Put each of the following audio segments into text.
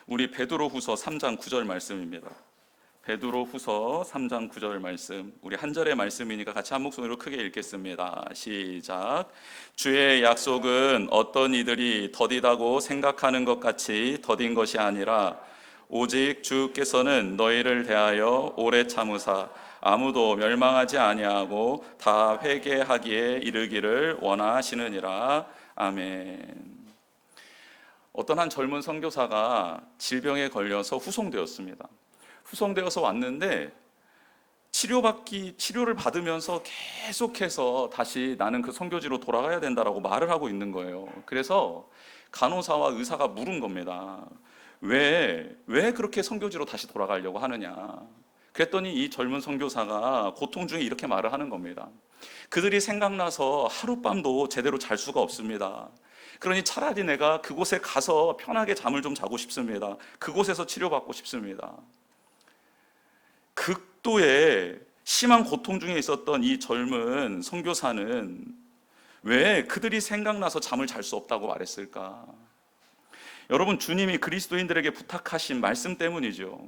우리 베드로후서 3장 9절 말씀입니다. 베드로후서 3장 9절 말씀, 우리 한 절의 말씀이니까 같이 한 목소리로 크게 읽겠습니다. 시작. 주의 약속은 어떤 이들이 더디다고 생각하는 것 같이 더딘 것이 아니라 오직 주께서는 너희를 대하여 오래 참으사 아무도 멸망하지 아니하고 다 회개하기에 이르기를 원하시느니라. 아멘. 어떤 한 젊은 선교사가 질병에 걸려서 후송되었습니다. 후송되어서 왔는데 치료를 받으면서 계속해서 다시 나는 그 선교지로 돌아가야 된다라고 말을 하고 있는 거예요. 그래서 간호사와 의사가 물은 겁니다. 왜 그렇게 선교지로 다시 돌아가려고 하느냐. 그랬더니 이 젊은 선교사가 고통 중에 이렇게 말을 하는 겁니다. 그들이 생각나서 하룻밤도 제대로 잘 수가 없습니다. 그러니 차라리 내가 그곳에 가서 편하게 잠을 좀 자고 싶습니다. 그곳에서 치료받고 싶습니다. 극도의 심한 고통 중에 있었던 이 젊은 선교사는 왜 그들이 생각나서 잠을 잘 수 없다고 말했을까? 여러분, 주님이 그리스도인들에게 부탁하신 말씀 때문이죠.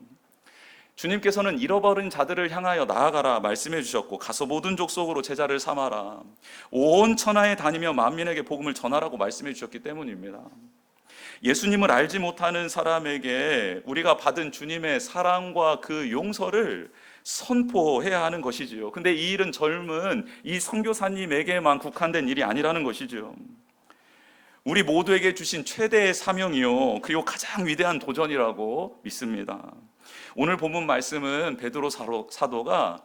주님께서는 잃어버린 자들을 향하여 나아가라 말씀해 주셨고, 가서 모든 족속으로 제자를 삼아라, 온 천하에 다니며 만민에게 복음을 전하라고 말씀해 주셨기 때문입니다. 예수님을 알지 못하는 사람에게 우리가 받은 주님의 사랑과 그 용서를 선포해야 하는 것이지요. 근데 이 일은 젊은 이 선교사님에게만 국한된 일이 아니라는 것이죠. 우리 모두에게 주신 최대의 사명이요, 그리고 가장 위대한 도전이라고 믿습니다. 오늘 본문 말씀은 베드로 사도가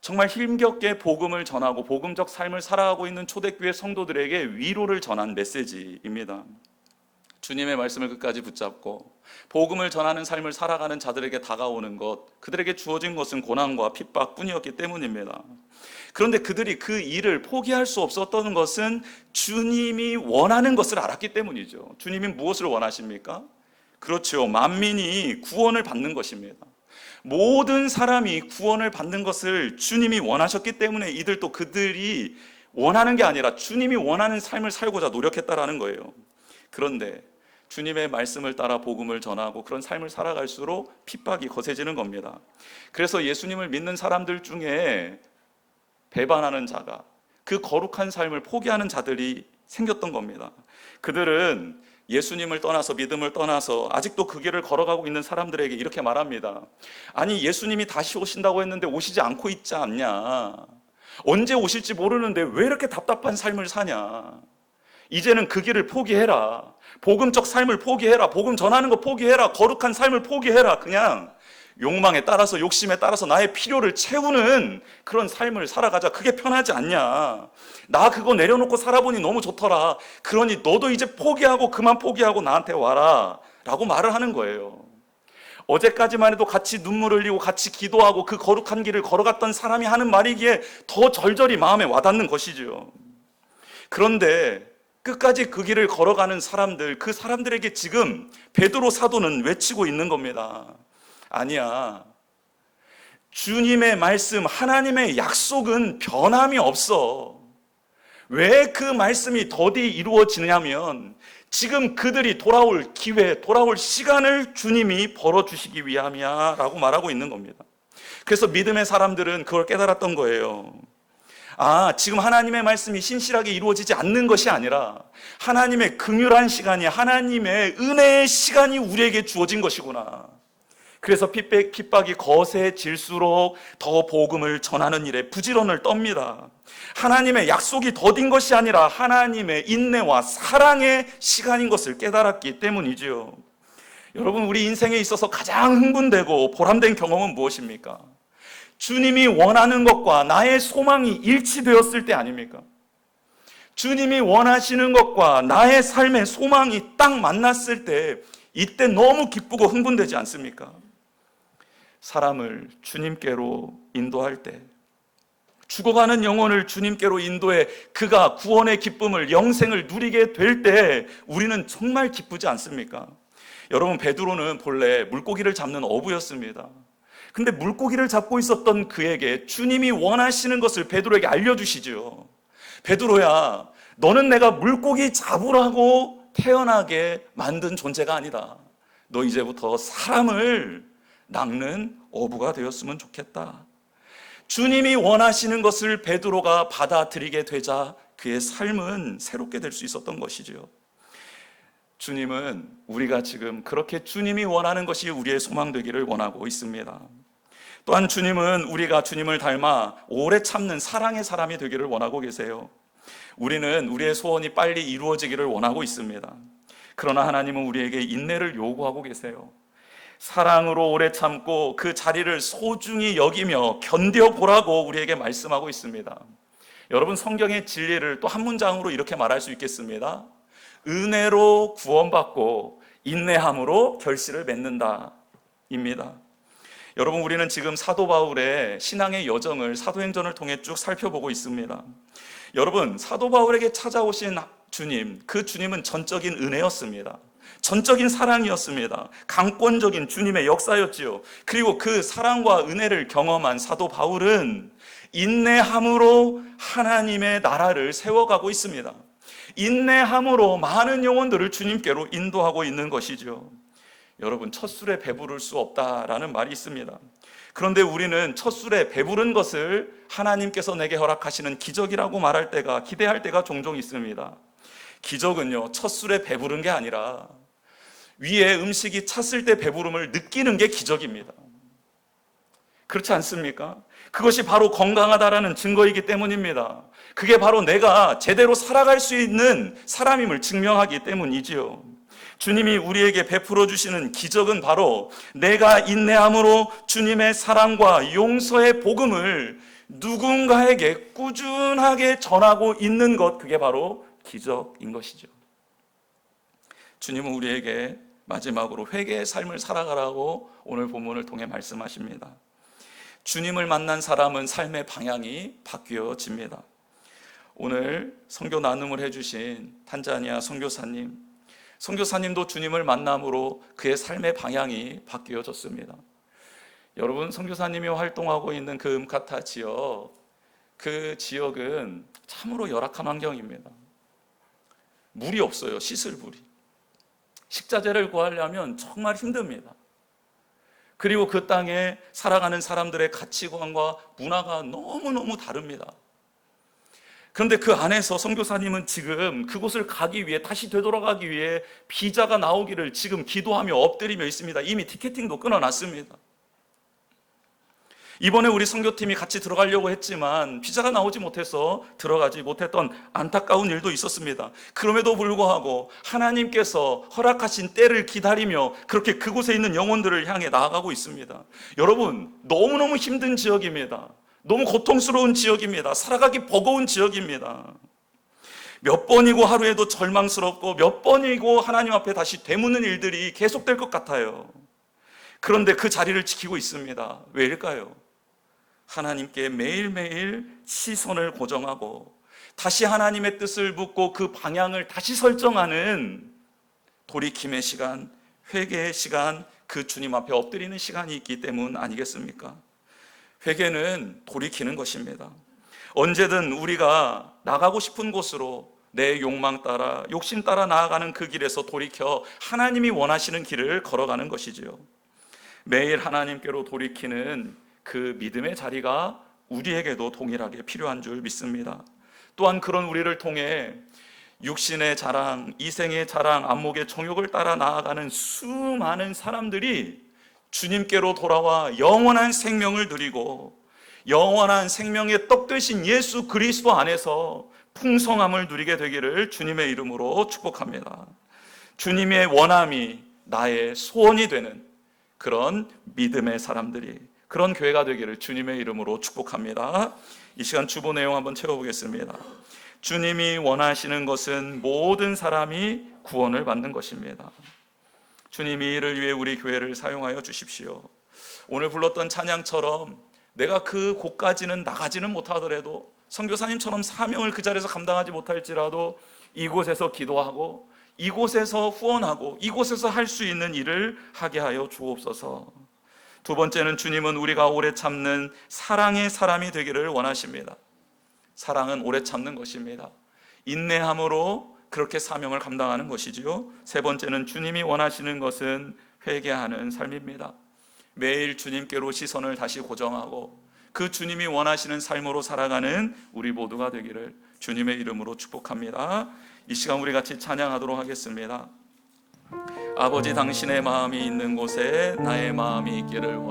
정말 힘겹게 복음을 전하고 복음적 삶을 살아가고 있는 초대교회 성도들에게 위로를 전한 메시지입니다. 주님의 말씀을 끝까지 붙잡고 복음을 전하는 삶을 살아가는 자들에게 다가오는 것, 그들에게 주어진 것은 고난과 핍박뿐이었기 때문입니다. 그런데 그들이 그 일을 포기할 수 없었던 것은 주님이 원하는 것을 알았기 때문이죠. 주님이 무엇을 원하십니까? 그렇죠. 만민이 구원을 받는 것입니다. 모든 사람이 구원을 받는 것을 주님이 원하셨기 때문에 이들도 그들이 원하는 게 아니라 주님이 원하는 삶을 살고자 노력했다라는 거예요. 그런데 주님의 말씀을 따라 복음을 전하고 그런 삶을 살아갈수록 핍박이 거세지는 겁니다. 그래서 예수님을 믿는 사람들 중에 배반하는 자가, 그 거룩한 삶을 포기하는 자들이 생겼던 겁니다. 그들은 예수님을 떠나서, 믿음을 떠나서 아직도 그 길을 걸어가고 있는 사람들에게 이렇게 말합니다. 아니, 예수님이 다시 오신다고 했는데 오시지 않고 있지 않냐? 언제 오실지 모르는데 왜 이렇게 답답한 삶을 사냐? 이제는 그 길을 포기해라. 복음적 삶을 포기해라. 복음 전하는 거 포기해라. 거룩한 삶을 포기해라. 그냥 욕망에 따라서, 욕심에 따라서 나의 필요를 채우는 그런 삶을 살아가자. 그게 편하지 않냐? 나 그거 내려놓고 살아보니 너무 좋더라. 그러니 너도 이제 포기하고 그만 포기하고 나한테 와라 라고 말을 하는 거예요. 어제까지만 해도 같이 눈물 흘리고 같이 기도하고 그 거룩한 길을 걸어갔던 사람이 하는 말이기에 더 절절히 마음에 와닿는 것이죠. 그런데 끝까지 그 길을 걸어가는 사람들, 그 사람들에게 지금 베드로 사도는 외치고 있는 겁니다. 아니야, 주님의 말씀, 하나님의 약속은 변함이 없어. 왜 그 말씀이 더디 이루어지냐면 지금 그들이 돌아올 기회, 돌아올 시간을 주님이 벌어주시기 위함이야 라고 말하고 있는 겁니다. 그래서 믿음의 사람들은 그걸 깨달았던 거예요. 아, 지금 하나님의 말씀이 신실하게 이루어지지 않는 것이 아니라 하나님의 긍휼한 시간이, 하나님의 은혜의 시간이 우리에게 주어진 것이구나. 그래서 핍박이 거세질수록 더 복음을 전하는 일에 부지런을 떱니다. 하나님의 약속이 더딘 것이 아니라 하나님의 인내와 사랑의 시간인 것을 깨달았기 때문이지요. 여러분, 우리 인생에 있어서 가장 흥분되고 보람된 경험은 무엇입니까? 주님이 원하는 것과 나의 소망이 일치되었을 때 아닙니까? 주님이 원하시는 것과 나의 삶의 소망이 딱 만났을 때, 이때 너무 기쁘고 흥분되지 않습니까? 사람을 주님께로 인도할 때, 죽어가는 영혼을 주님께로 인도해 그가 구원의 기쁨을, 영생을 누리게 될 때 우리는 정말 기쁘지 않습니까? 여러분, 베드로는 본래 물고기를 잡는 어부였습니다. 근데 물고기를 잡고 있었던 그에게 주님이 원하시는 것을 베드로에게 알려주시죠. 베드로야, 너는 내가 물고기 잡으라고 태어나게 만든 존재가 아니다. 너 이제부터 사람을 낚는 어부가 되었으면 좋겠다. 주님이 원하시는 것을 베드로가 받아들이게 되자 그의 삶은 새롭게 될 수 있었던 것이죠. 주님은 우리가 지금 그렇게 주님이 원하는 것이 우리의 소망 되기를 원하고 있습니다. 또한 주님은 우리가 주님을 닮아 오래 참는 사랑의 사람이 되기를 원하고 계세요. 우리는 우리의 소원이 빨리 이루어지기를 원하고 있습니다. 그러나 하나님은 우리에게 인내를 요구하고 계세요. 사랑으로 오래 참고 그 자리를 소중히 여기며 견뎌보라고 우리에게 말씀하고 있습니다. 여러분, 성경의 진리를 또 한 문장으로 이렇게 말할 수 있겠습니다. 은혜로 구원받고 인내함으로 결실을 맺는다 입니다. 여러분, 우리는 지금 사도 바울의 신앙의 여정을 사도행전을 통해 쭉 살펴보고 있습니다. 여러분, 사도 바울에게 찾아오신 주님, 그 주님은 전적인 은혜였습니다. 전적인 사랑이었습니다. 강권적인 주님의 역사였지요. 그리고 그 사랑과 은혜를 경험한 사도 바울은 인내함으로 하나님의 나라를 세워가고 있습니다. 인내함으로 많은 영혼들을 주님께로 인도하고 있는 것이죠. 여러분, 첫 술에 배부를 수 없다라는 말이 있습니다. 그런데 우리는 첫 술에 배부른 것을 하나님께서 내게 허락하시는 기적이라고 말할 때가, 기대할 때가 종종 있습니다. 기적은요, 첫 술에 배부른 게 아니라 위에 음식이 찼을 때 배부름을 느끼는 게 기적입니다. 그렇지 않습니까? 그것이 바로 건강하다라는 증거이기 때문입니다. 그게 바로 내가 제대로 살아갈 수 있는 사람임을 증명하기 때문이지요. 주님이 우리에게 베풀어 주시는 기적은 바로 내가 인내함으로 주님의 사랑과 용서의 복음을 누군가에게 꾸준하게 전하고 있는 것, 그게 바로 기적인 것이죠. 주님은 우리에게 마지막으로 회개의 삶을 살아가라고 오늘 본문을 통해 말씀하십니다. 주님을 만난 사람은 삶의 방향이 바뀌어집니다. 오늘 선교 나눔을 해주신 탄자니아 선교사님도 주님을 만남으로 그의 삶의 방향이 바뀌어졌습니다. 여러분, 선교사님이 활동하고 있는 그 음카타 지역, 그 지역은 참으로 열악한 환경입니다. 물이 없어요. 씻을 물이. 식자재를 구하려면 정말 힘듭니다. 그리고 그 땅에 살아가는 사람들의 가치관과 문화가 너무너무 다릅니다. 그런데 그 안에서 선교사님은 지금 그곳을 가기 위해, 다시 되돌아가기 위해 비자가 나오기를 지금 기도하며 엎드리며 있습니다. 이미 티켓팅도 끊어놨습니다. 이번에 우리 선교팀이 같이 들어가려고 했지만 비자가 나오지 못해서 들어가지 못했던 안타까운 일도 있었습니다. 그럼에도 불구하고 하나님께서 허락하신 때를 기다리며 그렇게 그곳에 있는 영혼들을 향해 나아가고 있습니다. 여러분, 너무너무 힘든 지역입니다. 너무 고통스러운 지역입니다. 살아가기 버거운 지역입니다. 몇 번이고 하루에도 절망스럽고 몇 번이고 하나님 앞에 다시 되묻는 일들이 계속될 것 같아요. 그런데 그 자리를 지키고 있습니다. 왜일까요? 하나님께 매일매일 시선을 고정하고 다시 하나님의 뜻을 묻고 그 방향을 다시 설정하는 돌이킴의 시간, 회개의 시간, 그 주님 앞에 엎드리는 시간이 있기 때문 아니겠습니까? 회개는 돌이키는 것입니다. 언제든 우리가 나가고 싶은 곳으로 내 욕망 따라, 욕심 따라 나아가는 그 길에서 돌이켜 하나님이 원하시는 길을 걸어가는 것이지요. 매일 하나님께로 돌이키는 그 믿음의 자리가 우리에게도 동일하게 필요한 줄 믿습니다. 또한 그런 우리를 통해 육신의 자랑, 이생의 자랑, 안목의 정욕을 따라 나아가는 수많은 사람들이 주님께로 돌아와 영원한 생명을 누리고 영원한 생명의 떡 되신 예수 그리스도 안에서 풍성함을 누리게 되기를 주님의 이름으로 축복합니다. 주님의 원함이 나의 소원이 되는 그런 믿음의 사람들이, 그런 교회가 되기를 주님의 이름으로 축복합니다. 이 시간 주보 내용 한번 채워보겠습니다. 주님이 원하시는 것은 모든 사람이 구원을 받는 것입니다. 주님이 이를 위해 우리 교회를 사용하여 주십시오. 오늘 불렀던 찬양처럼 내가 그 곳까지는 나가지는 못하더라도, 선교사님처럼 사명을 그 자리에서 감당하지 못할지라도 이곳에서 기도하고 이곳에서 후원하고 이곳에서 할 수 있는 일을 하게 하여 주옵소서. 두 번째는 주님은 우리가 오래 참는 사랑의 사람이 되기를 원하십니다. 사랑은 오래 참는 것입니다. 인내함으로 그렇게 사명을 감당하는 것이지요. 세 번째는 주님이 원하시는 것은 회개하는 삶입니다. 매일 주님께로 시선을 다시 고정하고 그 주님이 원하시는 삶으로 살아가는 우리 모두가 되기를 주님의 이름으로 축복합니다. 이 시간 우리 같이 찬양하도록 하겠습니다. 아버지, 당신의 마음이 있는 곳에 나의 마음이 있기를 원합니다.